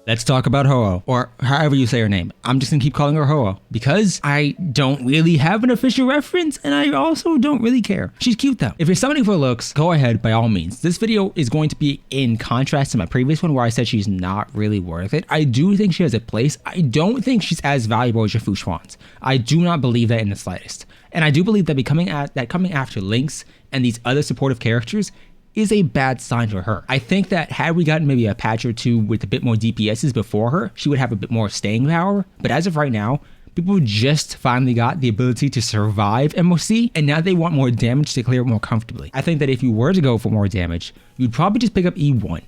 Let's talk about HuoHuo, or however you say her name. I'm just gonna keep calling her HuoHuo because I don't really have an official reference and I also don't really care. She's cute though. If you're summoning for looks, go ahead by all means. This video is going to be in contrast to my previous one where I said she's not really worth it. I do think she has a place. I don't think she's as valuable as your Fushwans. I do not believe that in the slightest. And I do believe that coming after Lynx and these other supportive characters is a bad sign for her. I think that had we gotten maybe a patch or two with a bit more DPSs before her, she would have a bit more staying power. But as of right now, people just finally got the ability to survive MOC, and now they want more damage to clear it more comfortably. I think that if you were to go for more damage, you'd probably just pick up E1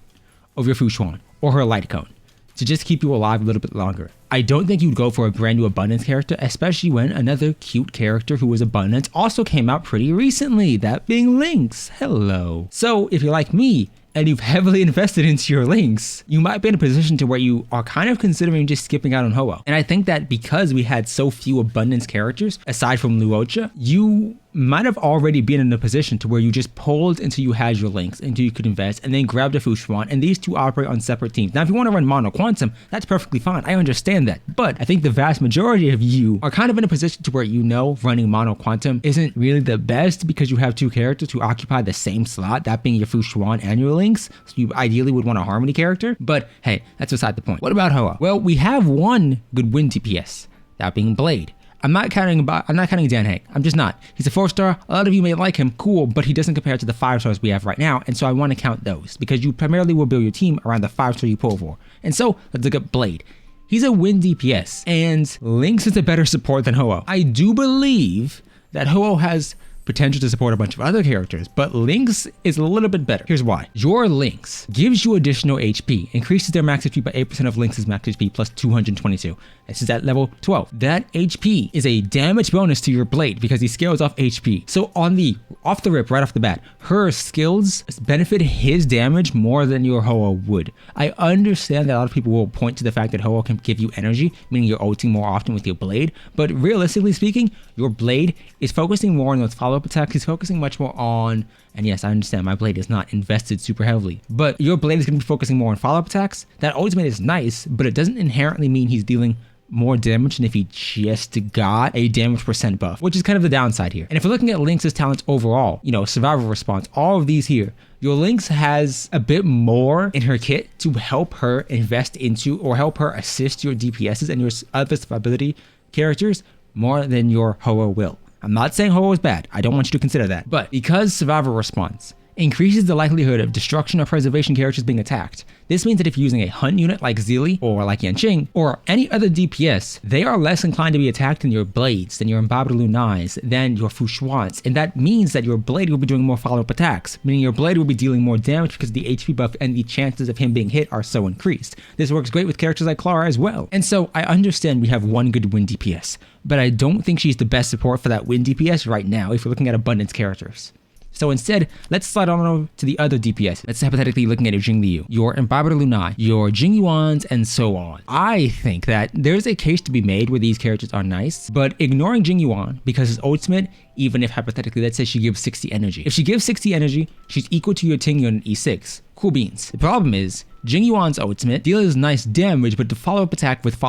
of your Fushwan or her light cone to just keep you alive a little bit longer. I don't think you'd go for a brand new abundance character, especially when another cute character who was abundance also came out pretty recently, that being Lynx. Hello. So if you're like me and you've heavily invested into your Lynx, you might be in a position to where you are kind of considering just skipping out on HuoHuo. And I think that because we had so few abundance characters, aside from Luocha, you might have already been in a position to where you just pulled until you had your Lynx, until you could invest, and then grabbed a Fushwan, and these two operate on separate teams. Now, if you want to run Mono Quantum, that's perfectly fine. I understand that. But I think the vast majority of you are kind of in a position to where you know running Mono Quantum isn't really the best because you have two characters who occupy the same slot, that being your Fushwan and your Lynx. So you ideally would want a Harmony character. But hey, that's beside the point. What about HuoHuo? Well, we have one good win DPS, that being Blade. I'm not counting Dan Haig. I'm just not. He's a 4-star. A lot of you may like him, cool, but he doesn't compare to the 5-stars we have right now, and so I want to count those because you primarily will build your team around the 5-star you pull for. And so let's look at Blade. He's a win DPS, and Lynx is a better support than HuoHuo. I do believe that HuoHuo has potential to support a bunch of other characters, but Lynx is a little bit better. Here's why. Your Lynx gives you additional HP, increases their max HP by 8% of Lynx's max HP plus 222. This is at level 12. That HP is a damage bonus to your Blade because he scales off HP. So off the rip, right off the bat, her skills benefit his damage more than your HuoHuo would. I understand that a lot of people will point to the fact that HuoHuo can give you energy, meaning you're ulting more often with your Blade, but realistically speaking, your Blade is focusing more on those follow-up attacks. He's focusing much more on, and yes, I understand my Blade is not invested super heavily, but your Blade is going to be focusing more on follow-up attacks. That ultimate is nice, but it doesn't inherently mean he's dealing more damage than if he just got a damage percent buff, which is kind of the downside here. And if we're looking at Lynx's talents overall, you know, survival response, all of these here, your Lynx has a bit more in her kit to help her invest into or help her assist your DPSs and your other survivability characters more than your HuoHuo will. I'm not saying HuoHuo is bad. I don't want you to consider that. But because survival response increases the likelihood of destruction or preservation characters being attacked, this means that if you're using a hunt unit like Zili or like Yanqing or any other DPS, they are less inclined to be attacked than your Blades, than your Embodied Lunais, than your Fushwans. And that means that your Blade will be doing more follow-up attacks, meaning your Blade will be dealing more damage because the HP buff and the chances of him being hit are so increased. This works great with characters like Clara as well. And so I understand we have one good win DPS, but I don't think she's the best support for that win DPS right now if we're looking at abundance characters. So instead, let's slide on over to the other DPS. Let's hypothetically looking at your Jingliu, your Embodied Lunai, your Jingyuans, and so on. I think that there's a case to be made where these characters are nice, but ignoring Jingyuan because his ultimate, even if hypothetically, let's say she gives 60 energy. If she gives 60 energy, she's equal to your Tingyun in E6. Cool beans. The problem is, Jingyuan's ultimate deals nice damage, but the follow-up attack with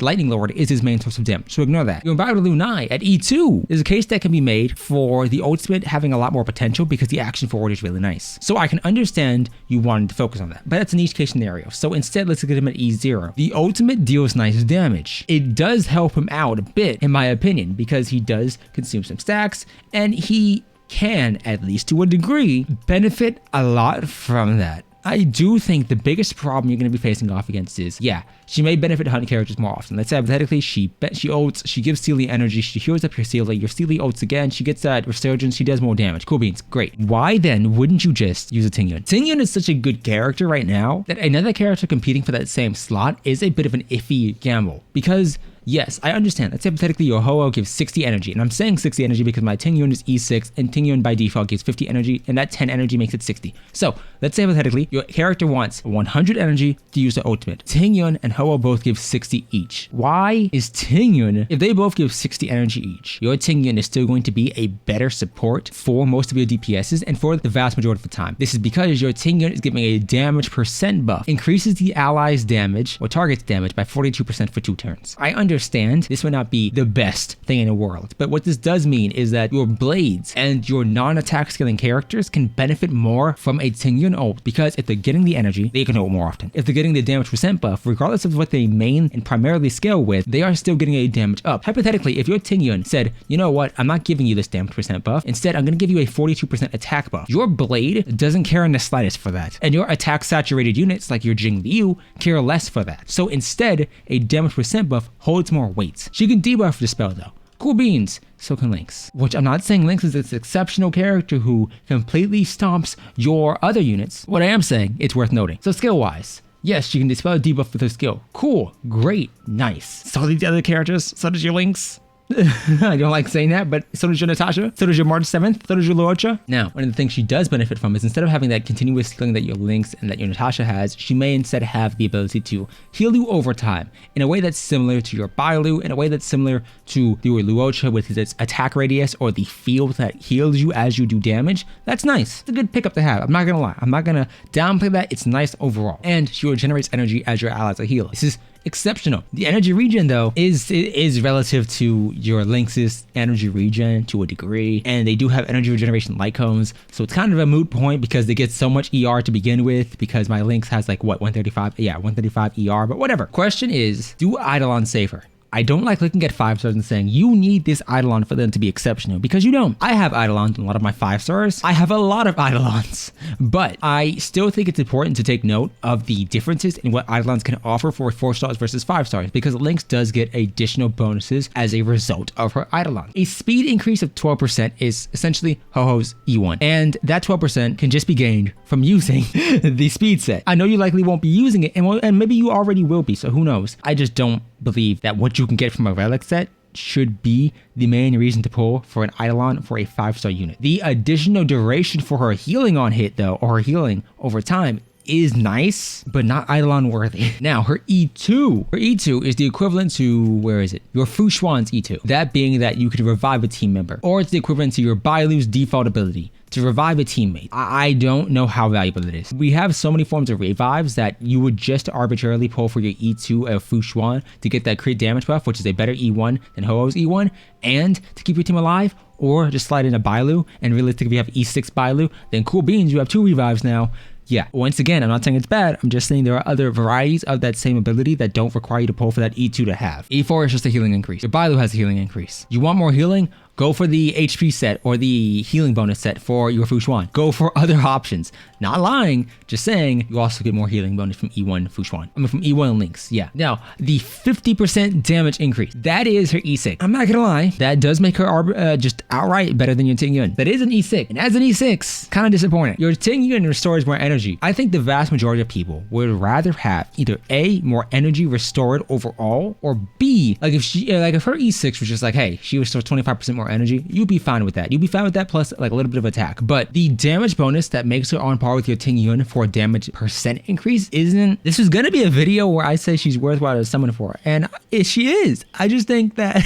Lightning Lord is his main source of damage, so ignore that. Your Embodied Lunai at E2 is a case that can be made for the ultimate having a lot more potential because the action forward is really nice. So I can understand you wanting to focus on that, but that's an each case scenario. So instead, let's look at him at E0. The ultimate deals nice damage. It does help him out a bit, in my opinion, because he does consume some stacks, and he can, at least to a degree, benefit a lot from that. I do think the biggest problem you're going to be facing off against is, yeah, she may benefit hunt characters more often. Let's say hypothetically she ults, she gives Sealy energy, she heals up your Sealy ults again, she gets that resurgence, she does more damage. Cool beans, great. Why then wouldn't you just use a Tingyun? Tingyun is such a good character right now that another character competing for that same slot is a bit of an iffy gamble because yes, I understand. Let's say hypothetically your HuoHuo gives 60 energy, and I'm saying 60 energy because my Tingyun is E6, and Tingyun by default gives 50 energy, and that 10 energy makes it 60. So let's say hypothetically your character wants 100 energy to use the ultimate. Tingyun and HuoHuo both give 60 each. Why is Tingyun, if they both give 60 energy each, your Tingyun is still going to be a better support for most of your DPSs and for the vast majority of the time? This is because your Tingyun is giving a damage percent buff, increases the ally's damage or target's damage by 42% for 2 turns. I understand this would not be the best thing in the world, but what this does mean is that your blades and your non-attack scaling characters can benefit more from a Tingyun ult, because if they're getting the energy, they can ult more often. If they're getting the damage percent buff, regardless of what they main and primarily scale with, they are still getting a damage up. Hypothetically, if your Tingyun said, you know what, I'm not giving you this damage percent buff, instead I'm going to give you a 42% attack buff, your blade doesn't care in the slightest for that, and your attack saturated units like your Jing Liu care less for that. So instead, a damage percent buff holds more weight. She can debuff the spell though. Cool beans. So can Lynx. Which I'm not saying Lynx is this exceptional character who completely stomps your other units. What I am saying, it's worth noting. So skill wise, yes, she can dispel a debuff with her skill. Cool, great, nice. So do the other characters, so does your Lynx. I don't like saying that, but so does your Natasha, so does your March 7th, so does your Luocha. Now, one of the things she does benefit from is instead of having that continuous healing that your Lynx and that your Natasha has, she may instead have the ability to heal you over time in a way that's similar to your Bailu, in a way that's similar to your Luocha with its attack radius or the field that heals you as you do damage. That's nice. It's a good pickup to have. I'm not gonna lie. I'm not gonna downplay that. It's nice overall. And she regenerates energy as your allies are healed. This is exceptional. The energy regen though is relative to your Lynx's energy regen to a degree, and they do have energy regeneration light cones, so it's kind of a moot point because they get so much ER to begin with, because my Lynx has like what, 135? Yeah, 135 ER, but whatever. Question is, do Idolons save her? I don't like looking at 5 stars and saying you need this Idolon for them to be exceptional, because you don't. I have Idolons in a lot of my 5 stars. I have a lot of Idolons, but I still think it's important to take note of the differences in what Idolons can offer for 4 stars versus 5 stars, because Lynx does get additional bonuses as a result of her Idolon. A speed increase of 12% is essentially HuoHuo's E1, and that 12% can just be gained from using the speed set. I know you likely won't be using it, and maybe you already will be, so who knows. I just don't believe that what you can get from a relic set should be the main reason to pull for an Idolon for a 5-star unit. The additional duration for her healing on hit though, or her healing over time, is nice, but not Idolon worthy. Now, her E2 is the equivalent to, where is it? Your Fu Xuan's E2. That being that you could revive a team member, or it's the equivalent to your Bailu's default ability to revive a teammate. I don't know how valuable it is. We have so many forms of revives that you would just arbitrarily pull for your E2 of Fu Xuan to get that crit damage buff, which is a better E1 than HuoHuo's E1, and to keep your team alive, or just slide in a Bailu, and realistically if you have E6 Bailu, then cool beans, you have 2 revives now. Yeah, once again, I'm not saying it's bad. I'm just saying there are other varieties of that same ability that don't require you to pull for that E2 to have. E4 is just a healing increase. Your Bailu has a healing increase. You want more healing? Go for the HP set or the healing bonus set for your Fu Xuan. Go for other options. Not lying, just saying you also get more healing bonus from E1 Fu Xuan. I mean from E1 Lynx, yeah. Now, the 50% damage increase, that is her E6. I'm not gonna lie, that does make her just outright better than your Tingyun. That is an E6, and as an E6, kind of disappointing. Your Tingyun restores more energy. I think the vast majority of people would rather have either A, more energy restored overall, or B, like if her E6 was just like, hey, she restores 25% more energy, you'd be fine with that. You'd be fine with that plus like a little bit of attack. But the damage bonus that makes her on par with your Tingyun for damage percent increase isn't. This is gonna be a video where I say she's worthwhile to summon for, and she is. I just think that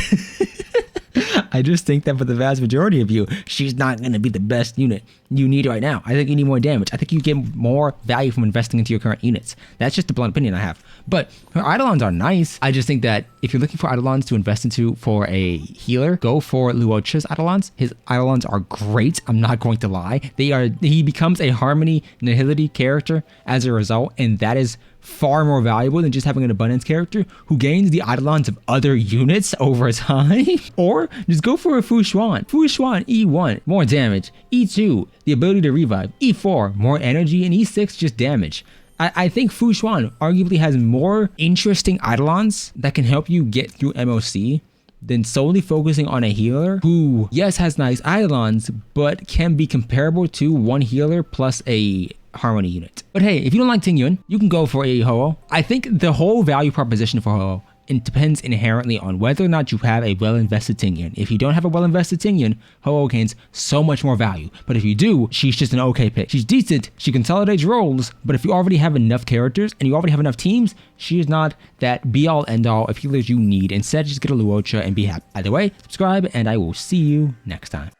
for the vast majority of you, she's not going to be the best unit you need right now. I think you need more damage. I think you get more value from investing into your current units. That's just a blunt opinion I have. But her Idolons are nice. I just think that if you're looking for Idolons to invest into for a healer, go for Luocha's Idolons. His Idolons are great. I'm not going to lie. He becomes a Harmony Nihility character as a result, and that is far more valuable than just having an abundance character who gains the Idolons of other units over time. Or just go for a Fu Xuan. Fu Xuan E1, more damage. E2, the ability to revive. E4, more energy. And E6, just damage. I think Fu Xuan arguably has more interesting Idolons that can help you get through MOC than solely focusing on a healer who, yes, has nice Idolons, but can be comparable to one healer plus a Harmony unit. But hey, if you don't like Tingyun, you can go for a HuoHuo. I think the whole value proposition for HuoHuo it depends inherently on whether or not you have a well-invested Tingyun. If you don't have a well-invested Tingyun, HuoHuo gains so much more value. But if you do, she's just an okay pick. She's decent, she consolidates roles, but if you already have enough characters and you already have enough teams, she is not that be-all end-all of healers you need. Instead, just get a Luocha and be happy. Either way, subscribe, and I will see you next time.